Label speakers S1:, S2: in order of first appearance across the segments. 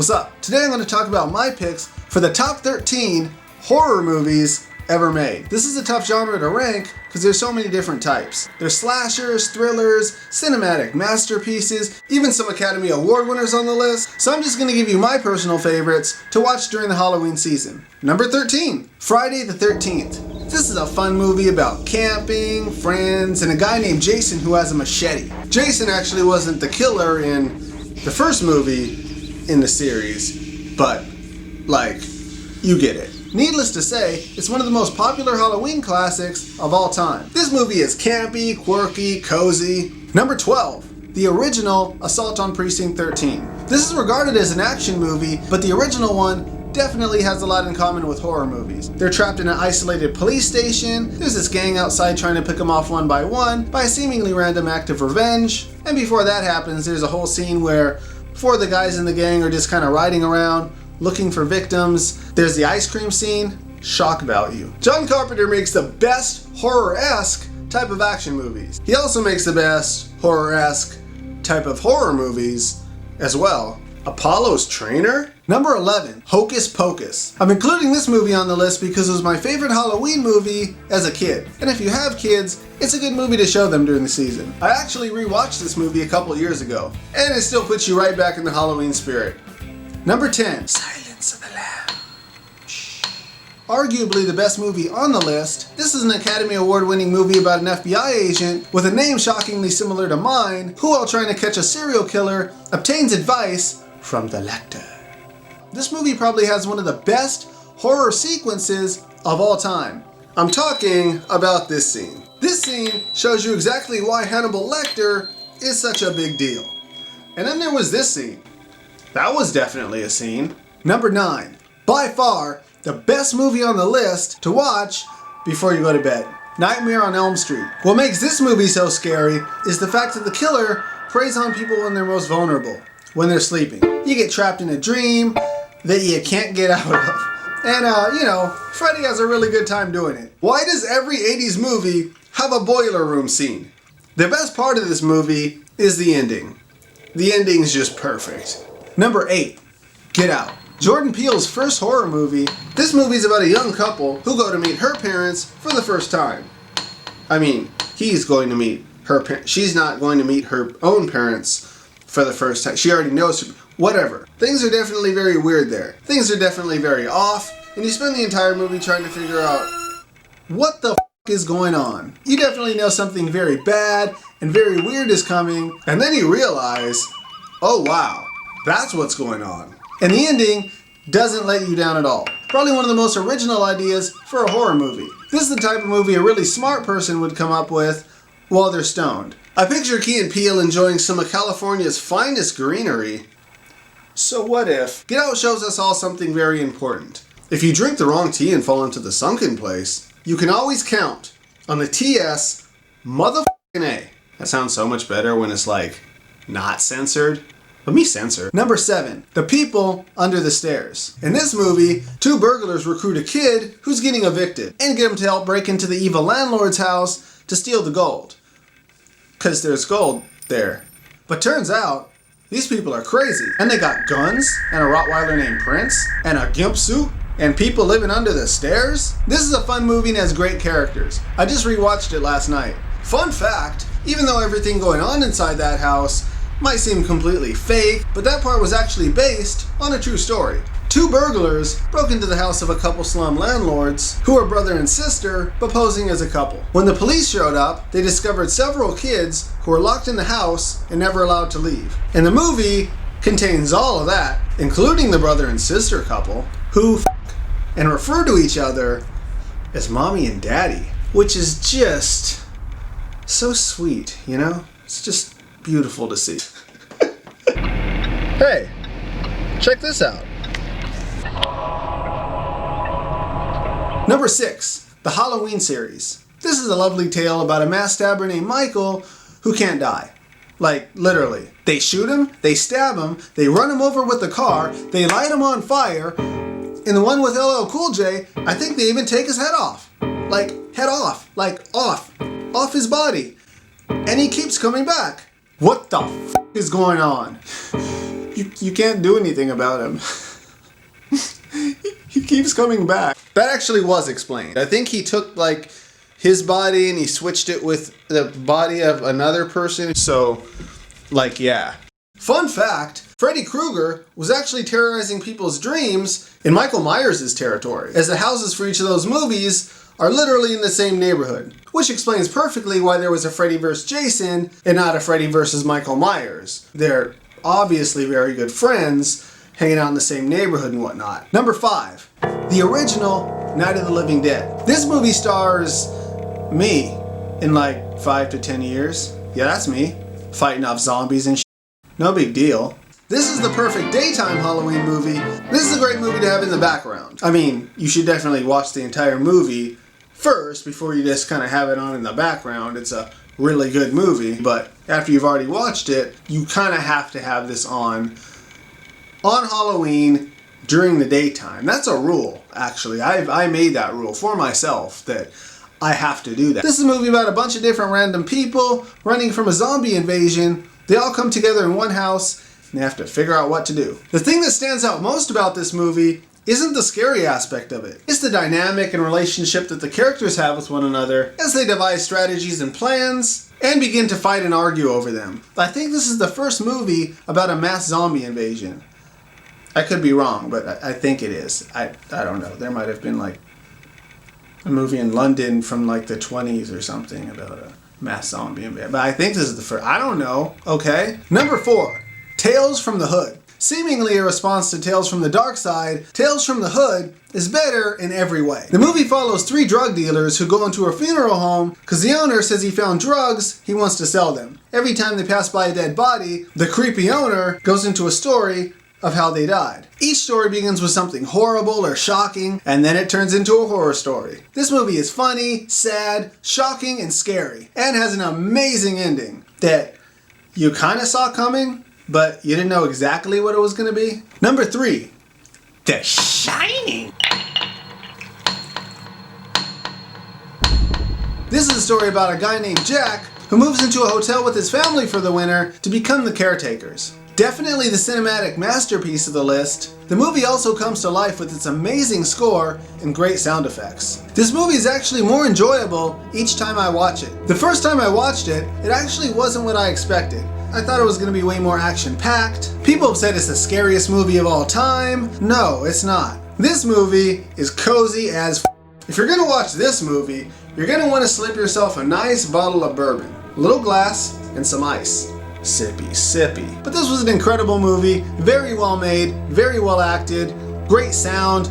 S1: What's up? Today I'm going to talk about my picks for the top 13 horror movies ever made. This is a tough genre to rank because there's so many different types. There's slashers, thrillers, cinematic masterpieces, even some Academy Award winners on the list. So I'm just going to give you my personal favorites to watch during the Halloween season. Number 13, Friday the 13th. This is a fun movie about camping, friends, and a guy named Jason who has a machete. Jason actually wasn't the killer in the first movie in the series, but you get it. Needless to say, it's one of the most popular Halloween classics of all time. This movie is campy, quirky, cozy. Number 12, the original Assault on Precinct 13. This is regarded as an action movie, but the original one definitely has a lot in common with horror movies. They're trapped in an isolated police station, there's this gang outside trying to pick them off one by a seemingly random act of revenge, and before that happens, there's a whole scene where 4 of the guys in the gang are just kind of riding around, looking for victims. There's the ice cream scene, shock value. John Carpenter makes the best horror-esque type of action movies. He also makes the best horror-esque type of horror movies as well. Apollo's Trainer? Number 11, Hocus Pocus. I'm including this movie on the list because it was my favorite Halloween movie as a kid. And if you have kids, it's a good movie to show them during the season. I actually rewatched this movie a couple years ago, and it still puts you right back in the Halloween spirit. Number 10, Silence of the Lambs. Arguably the best movie on the list, this is an Academy Award winning movie about an FBI agent with a name shockingly similar to mine, who while trying to catch a serial killer, obtains advice from the Lecter. This movie probably has one of the best horror sequences of all time. I'm talking about this scene. This scene shows you exactly why Hannibal Lecter is such a big deal. And then there was this scene. That was definitely a scene. Number 9, by far the best movie on the list to watch before you go to bed. Nightmare on Elm Street. What makes this movie so scary is the fact that the killer preys on people when they're most vulnerable, when they're sleeping. You get trapped in a dream that you can't get out of. And Freddy has a really good time doing it. Why does every 80s movie have a boiler room scene? The best part of this movie is the ending. The ending's just perfect. Number 8, Get Out. Jordan Peele's first horror movie. This movie's about a young couple who go to meet her parents for the first time. I mean, he's going to meet her parents. She's not going to meet her own parents for the first time. She already knows her. Whatever. Things are definitely very weird there. Things are definitely very off, and you spend the entire movie trying to figure out what the is going on. You definitely know something very bad and very weird is coming, and then you realize, oh wow, that's what's going on. And the ending doesn't let you down at all. Probably one of the most original ideas for a horror movie. This is the type of movie a really smart person would come up with while they're stoned. I picture Key and Peele enjoying some of California's finest greenery. So what if? Get Out shows us all something very important. If you drink the wrong tea and fall into the sunken place, you can always count on the TS motherfucking A. That sounds so much better when it's not censored. Let me censor. Number 7, The People Under the Stairs. In this movie, 2 burglars recruit a kid who's getting evicted and get him to help break into the evil landlord's house to steal the gold. Because there's gold there. But turns out, these people are crazy. And they got guns, and a Rottweiler named Prince, and a gimp suit, and people living under the stairs. This is a fun movie and has great characters. I just rewatched it last night. Fun fact, even though everything going on inside that house might seem completely fake, but that part was actually based on a true story. 2 burglars broke into the house of a couple slum landlords who were brother and sister, but posing as a couple. When the police showed up, they discovered several kids who were locked in the house and never allowed to leave. And the movie contains all of that, including the brother and sister couple, who and refer to each other as mommy and daddy, which is just so sweet, you know? It's just beautiful to see. Hey, check this out. Number 6, the Halloween series. This is a lovely tale about a mass stabber named Michael who can't die. Literally. They shoot him, they stab him, they run him over with the car, they light him on fire, and the one with LL Cool J, I think they even take his head off. Head off. Off his body. And he keeps coming back. What the f*** is going on? you can't do anything about him. He keeps coming back. That actually was explained. I think he took like his body and he switched it with the body of another person. So, like, yeah. Fun fact, Freddy Krueger was actually terrorizing people's dreams in Michael Myers' territory, as the houses for each of those movies are literally in the same neighborhood. Which explains perfectly why there was a Freddy vs. Jason and not a Freddy vs. Michael Myers. They're obviously very good friends, hanging out in the same neighborhood and whatnot. Number 5, the original Night of the Living Dead. This movie stars me in like 5 to 10 years. Yeah, that's me, fighting off zombies and shit. No big deal. This is the perfect daytime Halloween movie. This is a great movie to have in the background. I mean, you should definitely watch the entire movie first before you just kind of have it on in the background. It's a really good movie, but after you've already watched it, you kind of have to have this on Halloween during the daytime. That's a rule, actually. I made that rule for myself that I have to do that. This is a movie about a bunch of different random people running from a zombie invasion. They all come together in one house and they have to figure out what to do. The thing that stands out most about this movie isn't the scary aspect of it. It's the dynamic and relationship that the characters have with one another as they devise strategies and plans and begin to fight and argue over them. I think this is the first movie about a mass zombie invasion. I could be wrong, but I think it is. I don't know. There might have been like a movie in London from like the 20s or something about a mass zombie invasion. But I think this is the first. I don't know. Okay. Number 4, Tales from the Hood. Seemingly a response to Tales from the Dark Side, Tales from the Hood is better in every way. The movie follows 3 drug dealers who go into a funeral home because the owner says he found drugs, he wants to sell them. Every time they pass by a dead body, the creepy owner goes into a story of how they died. Each story begins with something horrible or shocking, and then it turns into a horror story. This movie is funny, sad, shocking, and scary, and has an amazing ending that you kind of saw coming, but you didn't know exactly what it was going to be. Number 3, The Shining. This is a story about a guy named Jack who moves into a hotel with his family for the winter to become the caretakers. Definitely the cinematic masterpiece of the list, the movie also comes to life with its amazing score and great sound effects. This movie is actually more enjoyable each time I watch it. The first time I watched it, it actually wasn't what I expected. I thought it was going to be way more action-packed. People have said it's the scariest movie of all time. No, it's not. This movie is cozy as f***. If you're going to watch this movie, you're going to want to slip yourself a nice bottle of bourbon, a little glass, and some ice. Sippy, sippy. But this was an incredible movie, very well made, very well acted, great sound.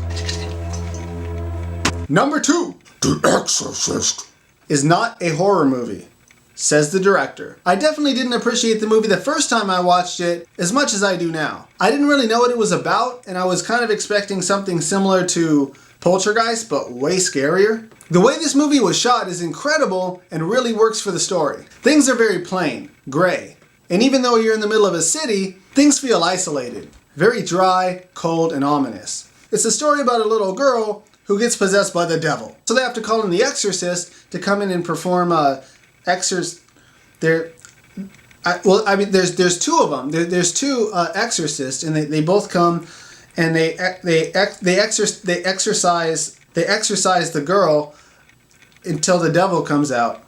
S1: Number 2, The Exorcist, is not a horror movie, says the director. I definitely didn't appreciate the movie the first time I watched it as much as I do now. I didn't really know what it was about, and I was kind of expecting something similar to Poltergeist, but way scarier. The way this movie was shot is incredible and really works for the story. Things are very plain, gray. And even though you're in the middle of a city, things feel isolated. Very dry, cold, and ominous. It's a story about a little girl who gets possessed by the devil. So they have to call in the exorcist to come in and perform there's 2 of them. There's 2 exorcists, and they both come and they exorcise the girl until the devil comes out.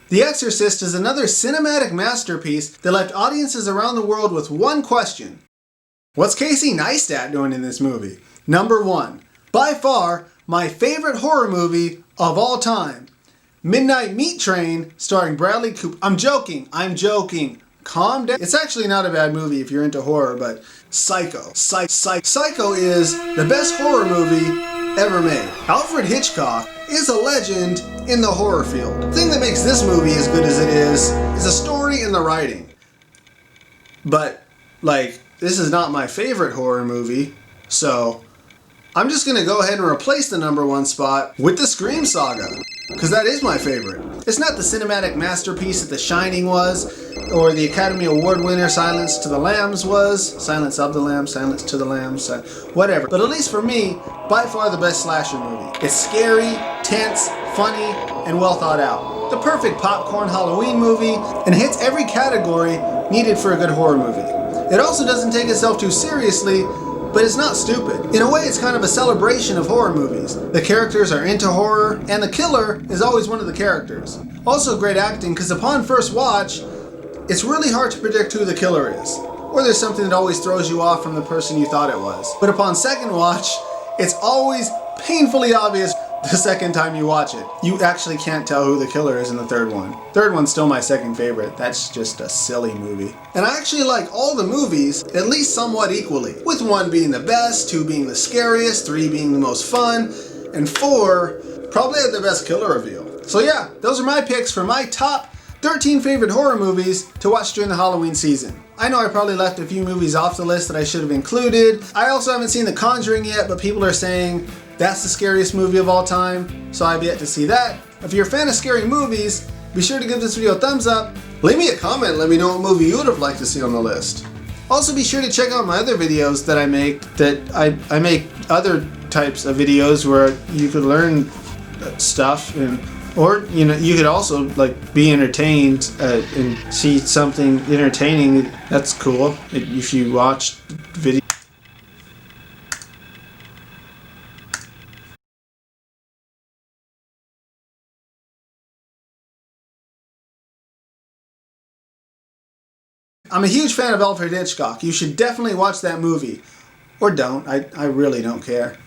S1: The Exorcist is another cinematic masterpiece that left audiences around the world with one question. What's Casey Neistat doing in this movie? Number 1, by far, my favorite horror movie of all time. Midnight Meat Train, starring Bradley Cooper. I'm joking. Calm down. It's actually not a bad movie if you're into horror, but Psycho. Psycho is the best horror movie ever made. Alfred Hitchcock is a legend in the horror field. The thing that makes this movie as good as it is the story and the writing. But, like, this is not my favorite horror movie, so I'm just going to go ahead and replace the number 1 spot with the Scream Saga, because that is my favorite. It's not the cinematic masterpiece that The Shining was, or the Academy Award winner Silence of the Lambs was. Silence of the Lambs, Silence to the Lambs, whatever. But at least for me, by far the best slasher movie. It's scary, tense, funny, and well thought out. the perfect popcorn Halloween movie, and hits every category needed for a good horror movie. It also doesn't take itself too seriously, but it's not stupid. In a way, it's kind of a celebration of horror movies. The characters are into horror, and the killer is always one of the characters. Also great acting, because upon first watch, it's really hard to predict who the killer is. Or there's something that always throws you off from the person you thought it was. But upon second watch, it's always painfully obvious the second time you watch it. You actually can't tell who the killer is in the third one. Third one's still my second favorite. That's just a silly movie. And I actually like all the movies at least somewhat equally, with 1 being the best, 2 being the scariest, 3 being the most fun, and 4 probably had the best killer reveal. So yeah, those are my picks for my top 13 favorite horror movies to watch during the Halloween season. I know I probably left a few movies off the list that I should have included. I also haven't seen The Conjuring yet, but people are saying that's the scariest movie of all time, so I've yet to see that. If you're a fan of scary movies, be sure to give this video a thumbs up. Leave me a comment and let me know what movie you would have liked to see on the list. Also be sure to check out my other videos that I make, I make other types of videos where you could learn stuff, or you could also like be entertained and see something entertaining. That's cool if you watch videos. I'm a huge fan of Alfred Hitchcock. You should definitely watch that movie. Or don't. I really don't care.